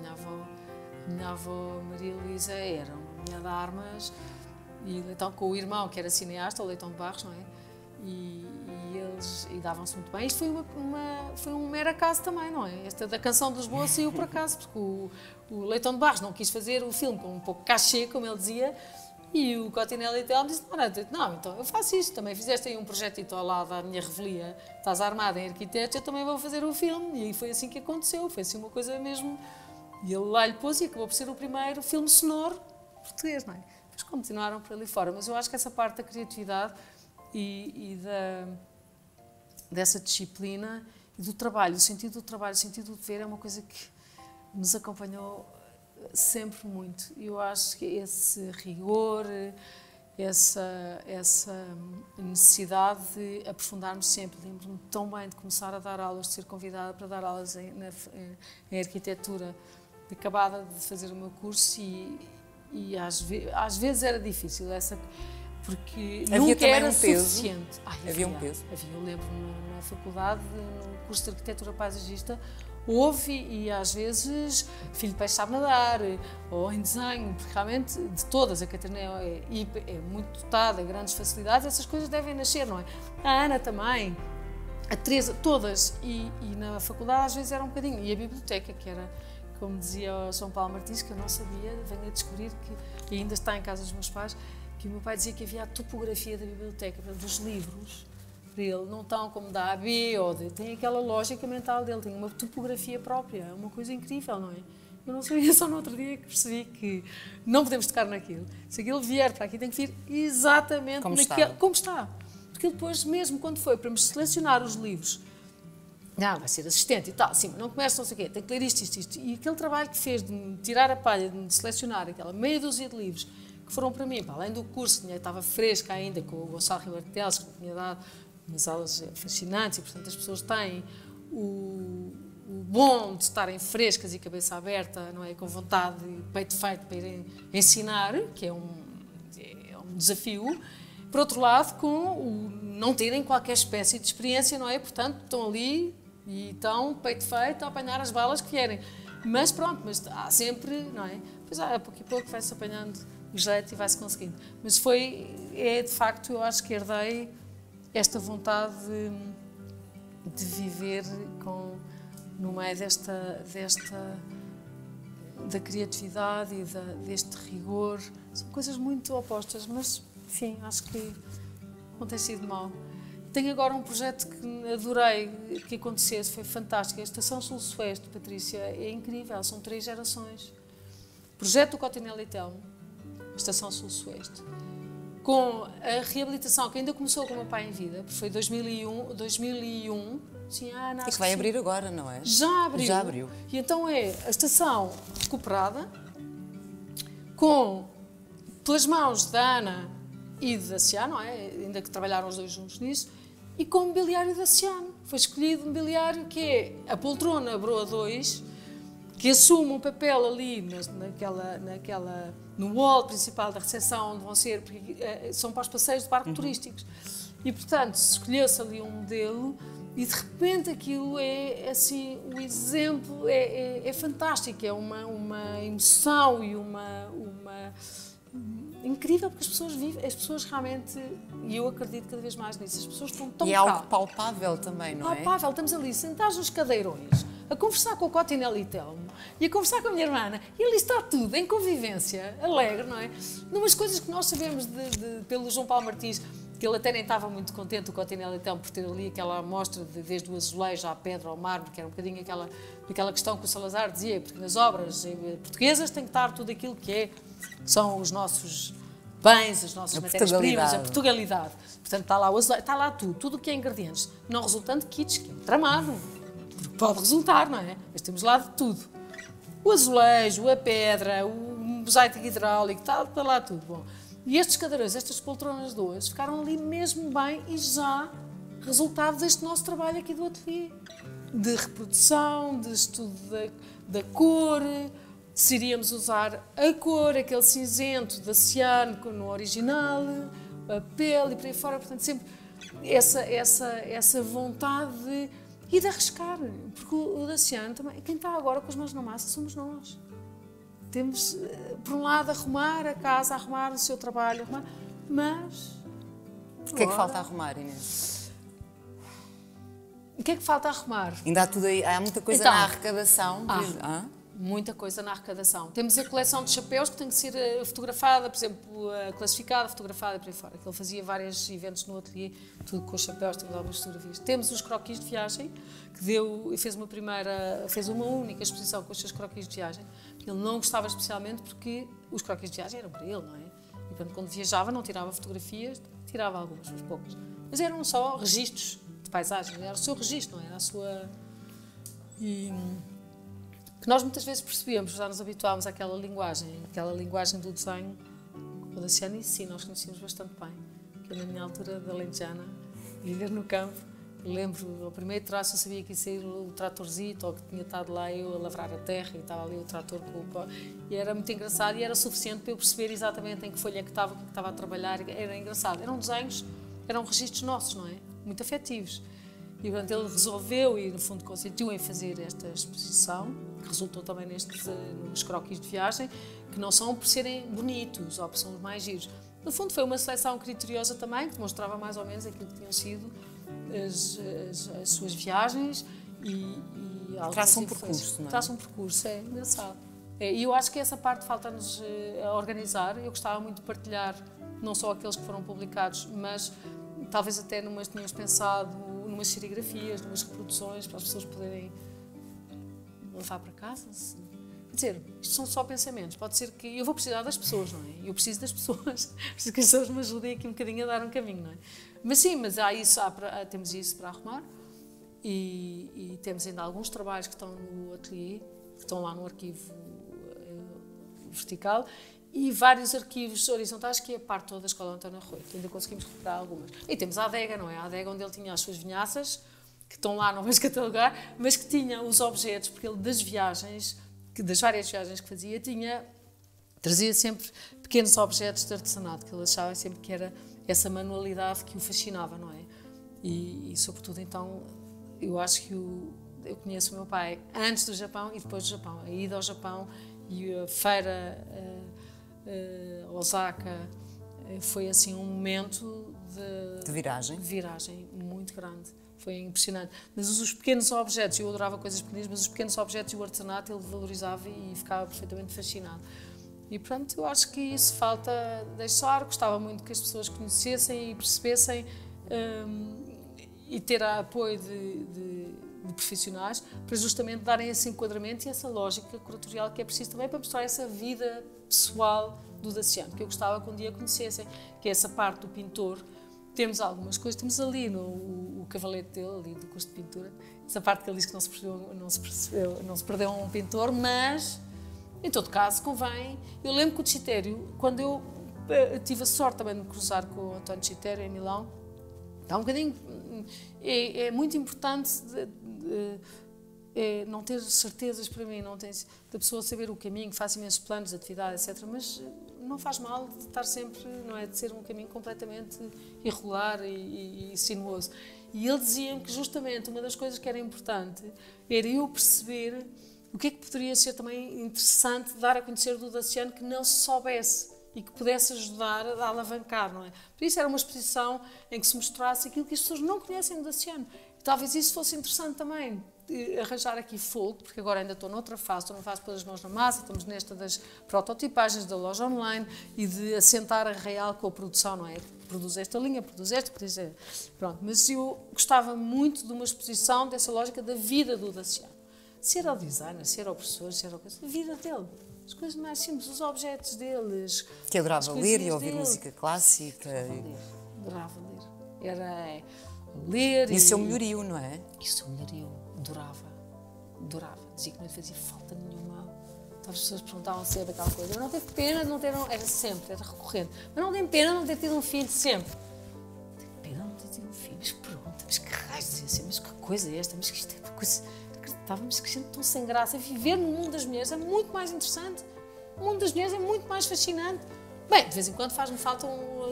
minha avó Maria Luísa era uma mulher de armas, e então com o irmão, que era cineasta, o Leitão de Barros, não é? E eles davam-se muito bem. Isto foi um mero acaso também, não é? Esta da Canção de Lisboa saiu por acaso, porque o Leitão de Barros não quis fazer o filme com um pouco cachê, como ele dizia, e o Cotinelli e Telmo disse, não, então eu faço isto, também fizeste aí um projetito ao lado da minha revelia, estás armada em arquitetos, eu também vou fazer o filme, e foi assim que aconteceu, foi assim uma coisa mesmo, e ele lá lhe pôs e acabou por ser o primeiro filme sonoro português, não é? Depois continuaram por ali fora, mas eu acho que essa parte da criatividade dessa disciplina e do trabalho, o sentido do trabalho, o sentido do dever é uma coisa que nos acompanhou sempre muito. Eu acho que esse rigor, essa necessidade de aprofundarmos sempre. Lembro-me tão bem de começar a dar aulas, de ser convidada para dar aulas em arquitetura, acabada de fazer o meu curso e às vezes era difícil porque nunca era suficiente.
Havia um peso.
Eu lembro-me na faculdade, no curso de arquitetura paisagista, houve e às vezes filho de peixe sabe nadar, ou em desenho, porque realmente de todas, a Catarina é muito dotada, grandes facilidades, essas coisas devem nascer, não é? A Ana também, a Teresa, todas, e na faculdade às vezes era um bocadinho, e a biblioteca, que era, como dizia o João Paulo Martins, que eu não sabia, venho a descobrir que ainda está em casa dos meus pais, que o meu pai dizia que havia a topografia da biblioteca, dos livros, para ele, não estão como da AB, tem aquela lógica mental dele, tem uma topografia própria, é uma coisa incrível, não é? Eu não sabia, só no outro dia que percebi que não podemos tocar naquilo. Se aquilo vier para aqui, tem que vir exatamente como está. Porque ele depois, mesmo quando foi para me selecionar os livros, vai ser assistente e tal, sim, mas não começa, não sei o quê, tem que ler isto. E aquele trabalho que fez de me tirar a palha, de me selecionar aquela meia dúzia de livros, que foram para mim, para além do curso, estava fresca ainda, com o Gonçalo Ribeiro Teles, que me tinha dado umas aulas fascinantes, e portanto as pessoas têm o bom de estarem frescas e cabeça aberta, não é, com vontade e peito feito para irem ensinar, que é um desafio. Por outro lado, com o não terem qualquer espécie de experiência, não é? Portanto, estão ali e estão peito feito a apanhar as balas que vierem. Mas pronto, mas há sempre, não é? Pois a pouco e pouco vai-se apanhando o jeito e vai-se conseguindo. Mas de facto, eu acho que herdei esta vontade de viver no meio da criatividade e deste rigor. São coisas muito opostas, mas, enfim, acho que não tem sido mau. Tenho agora um projeto que adorei que acontecesse, foi fantástico. A Estação Sul-Sueste, Patrícia, é incrível, são 3 gerações. Projeto do Cotinelli e Telmo, Estação Sul-Sueste, com a reabilitação que ainda começou com o meu pai em vida, porque foi 2001. Sim, Ana,
e que vai abrir agora, não é?
Já abriu. E então é a estação recuperada, pelas mãos da Ana e da Ciano, não é? Ainda que trabalharam os dois juntos nisso, e com o mobiliário da Ciano. Foi escolhido o mobiliário que é a poltrona Broa 2, que assume um papel ali no hall principal da recepção, onde vão ser, porque são para os passeios de barco turísticos. E, portanto, escolheu-se ali um modelo e, de repente, aquilo é, assim, o exemplo é fantástico, é uma emoção e uma incrível, porque as pessoas realmente, e eu acredito cada vez mais nisso, as pessoas estão tão
E é algo palpável também, não é?
Palpável, estamos ali sentados nos cadeirões, a conversar com o Cotinelli e Telmo e a conversar com a minha irmã, e ali está tudo, em convivência, alegre, não é? Numas coisas que nós sabemos pelo João Paulo Martins, que ele até nem estava muito contente, o Cotinelli e Telmo, por ter ali aquela amostra desde o azulejo à pedra, ao mármore, que era um bocadinho aquela questão que o Salazar dizia, porque nas obras portuguesas tem que estar tudo aquilo que são os nossos bens, as nossas matérias-primas, a Portugalidade. Portanto, está lá o azulejo, está lá tudo o que é ingredientes, não resultando de kits, que é tramado, porque pode resultar, não é? Mas temos lá de tudo. O azulejo, a pedra, o mosaico hidráulico, está lá tudo. Bom, e estes cadeirões, estas poltronas de hoje, ficaram ali mesmo bem e já resultado deste nosso trabalho aqui do ateliê. De reprodução, de estudo da cor, se iríamos usar a cor, aquele cinzento da ciano no original, a pele e por aí fora, portanto sempre essa vontade de arriscar, porque o da ciano também, quem está agora com as mãos na massa somos nós. Temos, por um lado, arrumar a casa, arrumar o seu trabalho, mas...
O que é que falta a arrumar, Inês?
O que é que falta a arrumar?
Ainda há tudo aí, há muita coisa na arrecadação.
Muita coisa na arrecadação. Temos a coleção de chapéus que tem que ser fotografada, por exemplo, classificada, fotografada e por aí fora. Ele fazia vários eventos no ateliê, tudo com os chapéus, temos algumas fotografias. Temos os croquis de viagem, que fez uma única exposição com os seus croquis de viagem. Ele não gostava especialmente porque os croquis de viagem eram para ele, não é? E portanto, quando viajava não tirava fotografias, tirava algumas, mas poucas. Mas eram só registros de paisagem, era o seu registro, não era a sua... que nós muitas vezes percebíamos, já nos habituámos àquela linguagem do desenho, o Daciano, e sim, nós conhecíamos bastante bem. Que na minha altura de alentejana, viver no campo, lembro, ao primeiro traço eu sabia que ia sair o tratorzito, ou que tinha estado lá eu a lavrar a terra, e estava ali o trator com o pó, e era muito engraçado, e era suficiente para eu perceber exatamente em que folha que estava, o que estava a trabalhar, era engraçado. Eram desenhos, eram registros nossos, não é? Muito afetivos. E portanto ele resolveu e no fundo consentiu em fazer esta exposição, que resultou também nos croquis de viagem, que não são por serem bonitos ou por serem mais giros. No fundo foi uma seleção criteriosa também, que demonstrava mais ou menos aquilo que tinham sido as suas viagens e
traça um percurso, não é?
Traça um percurso, é engraçado. E eu acho que essa parte falta-nos a organizar. Eu gostava muito de partilhar não só aqueles que foram publicados, mas talvez até tínhamos pensado numas serigrafias, numas reproduções, para as pessoas poderem levar para casa. Quer dizer, isto são só pensamentos. Pode ser que... Eu vou precisar das pessoas, não é? Eu preciso das pessoas. Preciso que as pessoas me ajudem aqui um bocadinho a dar um caminho, não é? Mas sim, mas temos isso para arrumar e temos ainda alguns trabalhos que estão no ateliê, que estão lá no arquivo vertical, e vários arquivos horizontais, que é a parte toda da Escola António Arroio, que ainda conseguimos recuperar algumas. E temos a adega, não é? A adega onde ele tinha as suas vinhaças, que estão lá, não vais catalogar, mas que tinha os objetos, porque ele das várias viagens que fazia, trazia sempre pequenos objetos de artesanato, que ele achava sempre que era essa manualidade que o fascinava, não é? E sobretudo, então, eu acho que eu conheço o meu pai antes do Japão e depois do Japão. A ida ao Japão e a feira Osaka foi assim um momento de viragem muito grande. Foi impressionante. Mas os pequenos objetos, eu adorava coisas pequenas, mas os pequenos objetos e o artesanato ele valorizava e ficava perfeitamente fascinado. E pronto, eu acho que isso falta deixar. Gostava muito que as pessoas conhecessem e percebessem e ter apoio de profissionais para justamente darem esse enquadramento e essa lógica curatorial que é preciso também para mostrar essa vida pessoal do Daciano, que eu gostava que um dia conhecessem, que é essa parte do pintor. Temos algumas coisas, temos ali o cavalete dele, ali do curso de pintura, essa parte que ele diz que não se perdeu um pintor, mas em todo caso convém. Eu lembro que o Citério, quando eu tive a sorte também de me cruzar com o António Citério em Milão, está um bocadinho, é muito importante não ter certezas para mim, não tem, da pessoa saber o caminho, faz imensos planos, atividades, etc. Mas não faz mal de estar sempre, não é, de ser um caminho completamente irregular e sinuoso. E ele dizia-me que justamente uma das coisas que era importante era eu perceber o que é que poderia ser também interessante dar a conhecer do Daciano que não se soubesse e que pudesse ajudar a alavancar, não é? Por isso era uma exposição em que se mostrasse aquilo que as pessoas não conhecem do Daciano. E talvez isso fosse interessante também, arranjar aqui fogo, porque agora ainda estou noutra fase, estou numa fase pelas mãos na massa, estamos nesta das prototipagens, da loja online e de assentar a real com a produção, não é? Produz esta linha, produz esta, pronto. Mas eu gostava muito de uma exposição dessa lógica da vida do Daciano. Ser ao designer, ser ao professor, ser ao... a vida dele. As coisas mais simples, os objetos deles.
Que adorava ler e ouvir música clássica.
Adorava ler. Era ler
e o seu melhorio, não é?
E o seu melhorio. Adorava. Dizia que não lhe fazia falta nenhuma. Então as pessoas perguntavam sempre aquela coisa. Eu não teve pena de não ter... Era sempre, era recorrente. Mas não tem pena de não ter tido um filho sempre. Não tem pena de não ter tido um filho. Mas pergunta, mas que raio, dizia assim, mas que coisa é esta? Mas que isto é uma coisa... Acreditávamos que gente tão sem graça. Viver no mundo das mulheres é muito mais interessante. O mundo das mulheres é muito mais fascinante. Bem, de vez em quando faz-me falta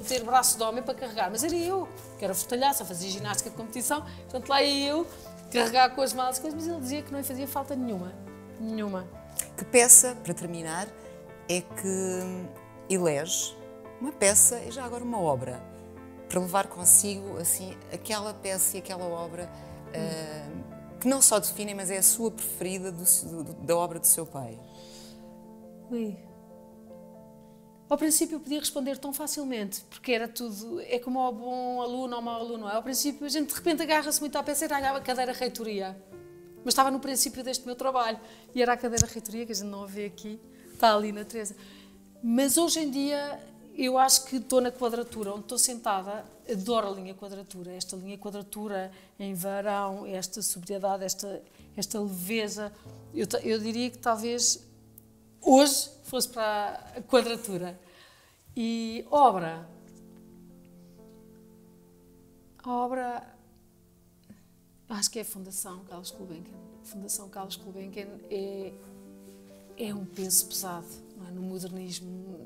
ter braço de homem para carregar, mas era eu, que era fortalhaça, fazia ginástica de competição, portanto lá ia eu carregar com as malas, mas ele dizia que não lhe fazia falta nenhuma.
Que peça, para terminar, é que elege uma peça e já agora uma obra, para levar consigo, assim, aquela peça e aquela obra que não só definem, mas é a sua preferida da obra do seu pai?
Ui. Ao princípio eu podia responder tão facilmente, porque era tudo, é como ao bom aluno ou mau aluno, não é? Ao princípio a gente de repente agarra-se muito à peça e era a cadeira reitoria. Mas estava no princípio deste meu trabalho e era a cadeira reitoria, que a gente não a vê aqui, está ali na Teresa. Mas hoje em dia eu acho que estou na quadratura, onde estou sentada, adoro a linha quadratura, esta linha quadratura em varão, esta sobriedade, esta leveza. Eu diria que talvez hoje fosse para a quadratura. E a obra, acho que é a Fundação Carlos Gulbenkian. A Fundação Carlos Gulbenkian é um peso pesado, não é? No modernismo,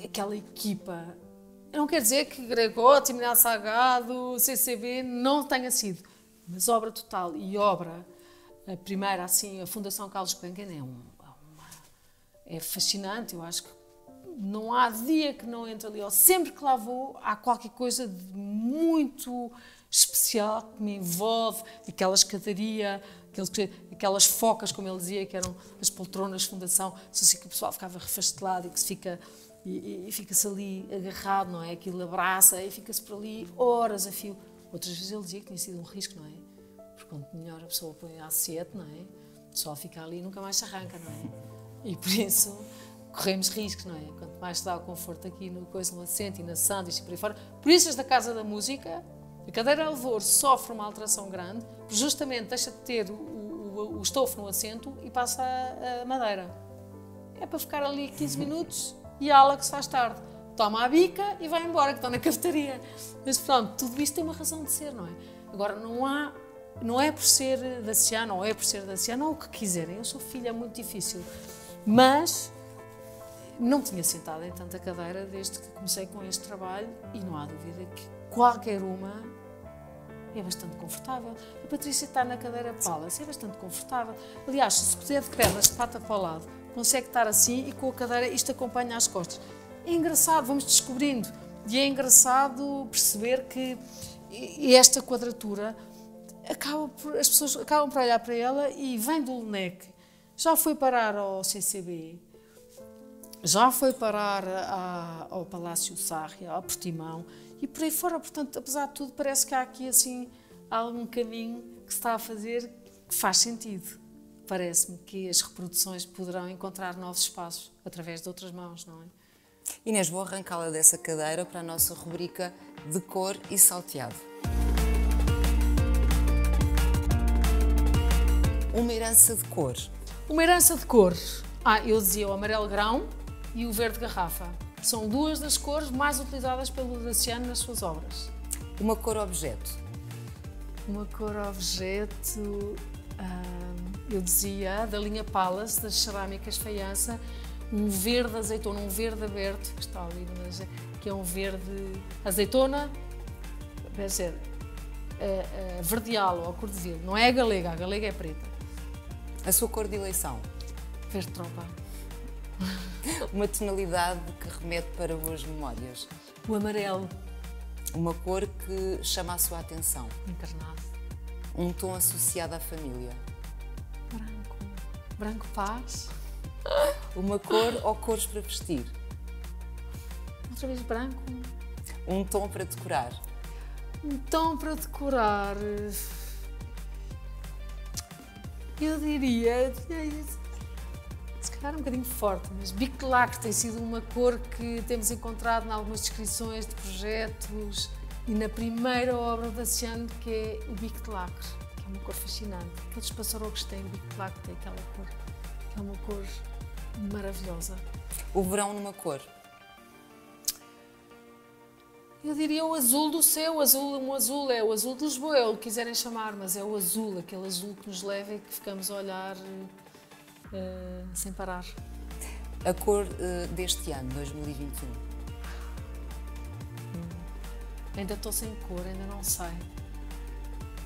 aquela equipa. Não quer dizer que Gregó, Timiná Sagado, CCB não tenha sido, mas obra total e obra, a primeira, assim, a Fundação Carlos Gulbenkian é fascinante. Eu acho que não há dia que não entre ali, ou sempre que lá vou, há qualquer coisa de muito especial que me envolve, aquela escadaria, aquelas focas, como ele dizia, que eram as poltronas de fundação, assim que o pessoal ficava refastelado e que se fica... E fica-se ali agarrado, não é? Aquilo abraça e fica-se por ali horas a fio. Outras vezes ele dizia que tinha sido um risco, não é? Porque quanto melhor a pessoa põe a sete, não é? O pessoal fica ali e nunca mais se arranca, não é? E por isso corremos riscos, não é? Quanto mais se dá o conforto aqui no coisa, no assento e na sanduíche e por aí fora. Por isso, da Casa da Música, a cadeira a levor sofre uma alteração grande, justamente deixa de ter o estofo no assento e passa a madeira. É para ficar ali 15 minutos e a ala que se faz tarde. Toma a bica e vai embora, que está na cafetaria. Mas pronto, tudo isto tem uma razão de ser, não é? Agora, não é por ser daciano, ou é por ser daciano, ou o que quiserem. Eu sou filha, é muito difícil. Mas não tinha sentado em tanta cadeira desde que comecei com este trabalho e não há dúvida que qualquer uma é bastante confortável. A Patrícia está na cadeira Palace, é bastante confortável. Aliás, se puder de pernas de pata para o lado, consegue estar assim e com a cadeira isto acompanha as costas. É engraçado, vamos descobrindo. E é engraçado perceber que esta quadratura as pessoas acabam por olhar para ela e vem do LNEC. Já foi parar ao CCB, já foi parar ao Palácio Sarria, ao Portimão e por aí fora. Portanto, apesar de tudo, parece que há aqui assim algum caminho que se está a fazer que faz sentido. Parece-me que as reproduções poderão encontrar novos espaços através de outras mãos, não é?
Inês, vou arrancá-la dessa cadeira para a nossa rubrica Decor e Salteado. Uma herança de cor.
Uma herança de cor. Eu dizia o amarelo grão e o verde garrafa. São duas das cores mais utilizadas pelo Daciano nas suas obras.
Uma cor objeto.
Uma cor objeto, eu dizia, da linha Palace, das cerâmicas faiança, um verde azeitona, um verde aberto, que está ali, que é um verde azeitona, deve ser verdeal ou cor de verde. Não é a galega é preta.
A sua cor de eleição?
Verde tropa.
Uma tonalidade que remete para boas memórias?
O amarelo.
Uma cor que chama a sua atenção?
Encarnado.
Um tom associado à família.
Branco. Branco paz.
Uma cor ou cores para vestir.
Outra vez branco.
Um tom para decorar.
Um tom para decorar. Eu diria, se calhar um bocadinho forte, mas bico de lacre tem sido uma cor que temos encontrado em algumas descrições de projetos e na primeira obra da Cian, que é o bico de lacre, que é uma cor fascinante. Aqueles passarocos têm bico de lacre, têm aquela cor, que é uma cor maravilhosa.
O verão numa cor.
Eu diria o azul do céu, um azul é o azul de Lisboa, é o que quiserem chamar, mas é o azul, aquele azul que nos leva e que ficamos a olhar sem parar.
A cor deste ano, 2021.
Ainda estou sem cor, ainda não sei.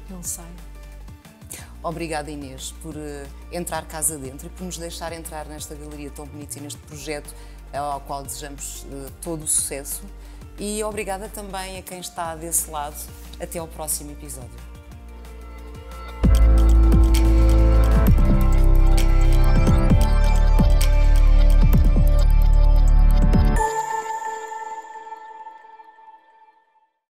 Não sei.
Obrigada, Inês, por entrar casa dentro e por nos deixar entrar nesta galeria tão bonita e neste projeto ao qual desejamos todo o sucesso. E obrigada também a quem está desse lado. Até ao próximo episódio.